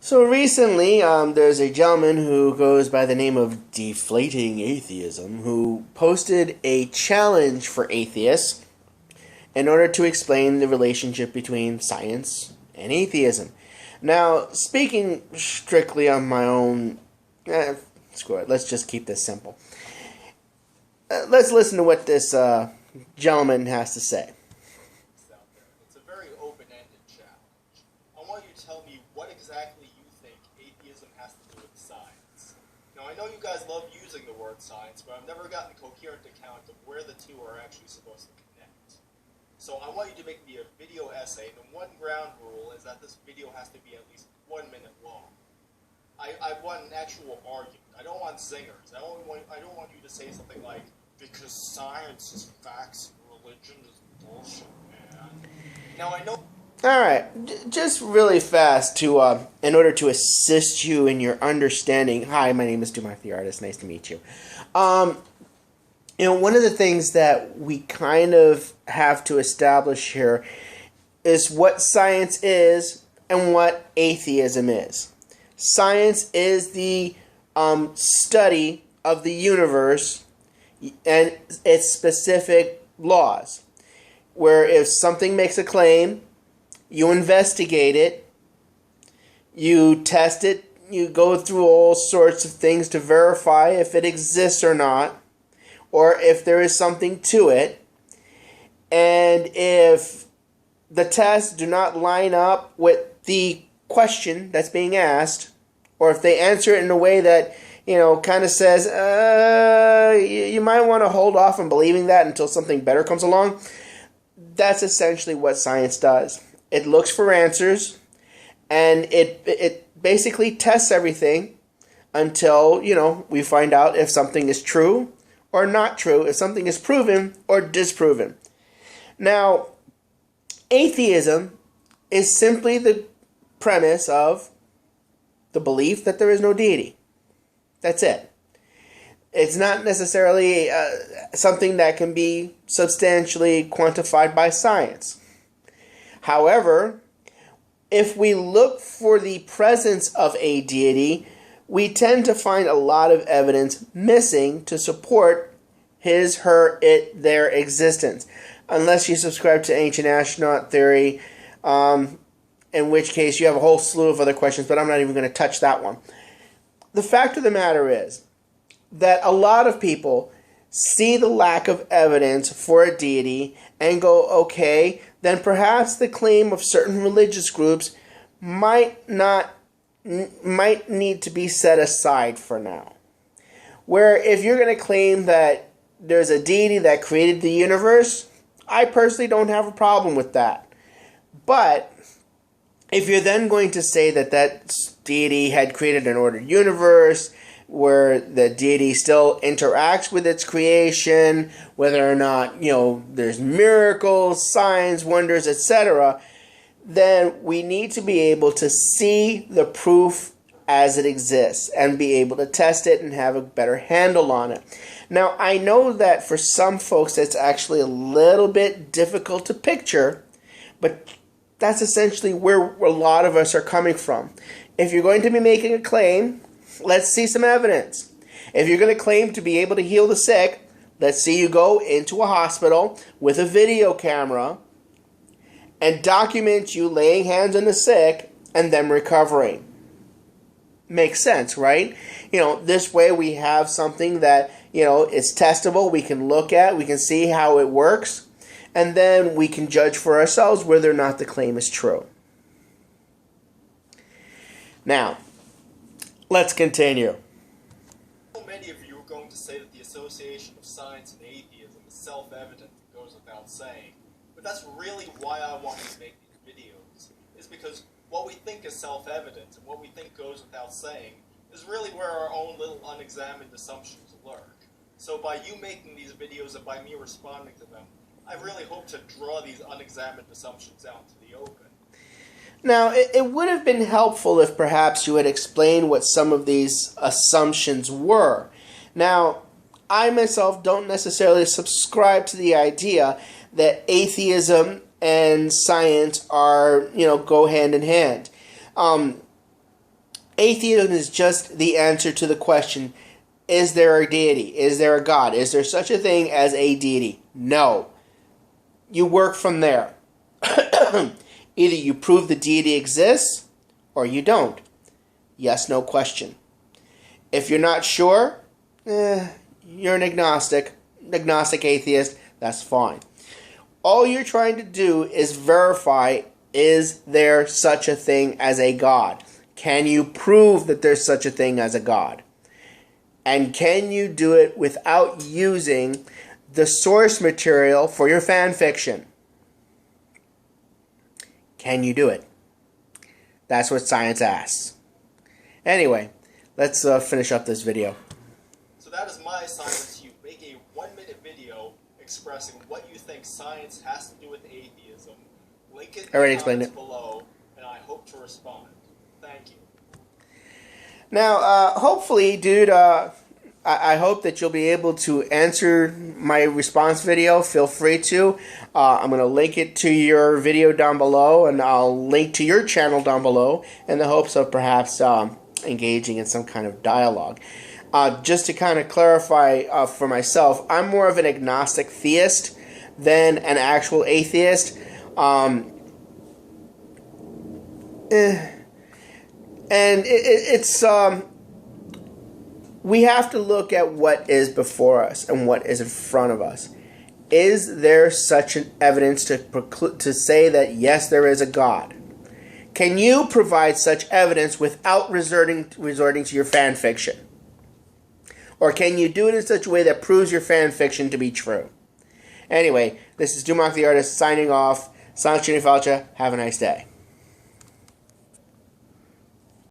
So recently, there's a gentleman who goes by the name of Deflating Atheism who posted a challenge for atheists in order to explain the relationship between science and atheism. Now, speaking strictly on my own, screw it, let's just keep this simple. Let's listen to what this gentleman has to say. Out there. It's a very open-ended challenge. I want you to tell me what exactly you think atheism has to do with science. Now, I know you guys love using the word science, but I've never gotten a coherent account of where the two are actually supposed to connect. So I want you to make me a video essay, and the one ground rule is that this video has to be at least 1 minute long. I want an actual argument. I don't want zingers. I don't want you to say something like, because science is facts and religion is bullshit, man. Now I know. All right, just really fast to in order to assist you in your understanding. Hi, my name is Dumar the Artist. Nice to meet you. One of the things that we kind of have to establish here is what science is and what atheism is. Science is the study of the universe and its specific laws, where if something makes a claim, you investigate it, you test it, you go through all sorts of things to verify if it exists or not, or if there is something to it, and if the tests do not line up with the question that's being asked, or if they answer it in a way that kind of says, you might want to hold off on believing that until something better comes along. That's essentially what science does. It looks for answers, and it basically tests everything until, we find out if something is true or not true, if something is proven or disproven. Now, atheism is simply the premise of the belief that there is no deity. That's it. It's not necessarily something that can be substantially quantified by science. However, if we look for the presence of a deity, we tend to find a lot of evidence missing to support his, her, it, their existence. Unless you subscribe to ancient astronaut theory, in which case you have a whole slew of other questions, but I'm not even going to touch that one. The fact of the matter is that a lot of people see the lack of evidence for a deity and go, okay, then perhaps the claim of certain religious groups might need to be set aside for now. Where if you're going to claim that there's a deity that created the universe, I personally don't have a problem with that. But if you're then going to say that that deity had created an ordered universe, where the deity still interacts with its creation, whether or not, there's miracles, signs, wonders, etc., then we need to be able to see the proof as it exists and be able to test it and have a better handle on it. Now, I know that for some folks it's actually a little bit difficult to picture, but that's essentially where a lot of us are coming from. If you're going to be making a claim, let's see some evidence. If you're going to claim to be able to heal the sick, let's see you go into a hospital with a video camera and document you laying hands on the sick and them recovering. Makes sense, right? This way we have something that, is testable, we can look at, we can see how it works, and then we can judge for ourselves whether or not the claim is true. Now, let's continue. Many of you are going to say that the association of science and atheism is self-evident and goes without saying. But that's really why I want to make these videos, is because what we think is self-evident and what we think goes without saying is really where our own little unexamined assumptions lurk. So by you making these videos and by me responding to them, I really hope to draw these unexamined assumptions out to the open. Now, it would have been helpful if perhaps you had explained what some of these assumptions were. Now, I myself don't necessarily subscribe to the idea that atheism and science are, go hand in hand. Atheism is just the answer to the question, is there a deity? Is there a God? Is there such a thing as a deity? No. You work from there. Either you prove the deity exists, or you don't. Yes, no question. If you're not sure, you're an agnostic atheist, that's fine. All you're trying to do is verify, is there such a thing as a God? Can you prove that there's such a thing as a God? And can you do it without using the source material for your fan fiction? Can you do it? That's what science asks. Anyway, let's finish up this video. So that is my assignment to you. Make a 1-minute video expressing what you think science has to do with atheism. Link it in the comments below, and I hope to respond. Thank you. Now, hopefully, dude, I hope that you'll be able to answer my response video. Feel free to. I'm going to link it to your video down below, and I'll link to your channel down below in the hopes of perhaps engaging in some kind of dialogue. Just to kind of clarify for myself, I'm more of an agnostic theist than an actual atheist. And it's we have to look at what is before us and what is in front of us. Is there such an evidence to say that yes, there is a God? Can you provide such evidence without resorting to your fan fiction? Or can you do it in such a way that proves your fan fiction to be true? Anyway, this is Dumark the Artist signing off. Silent Falcha. Have a nice day.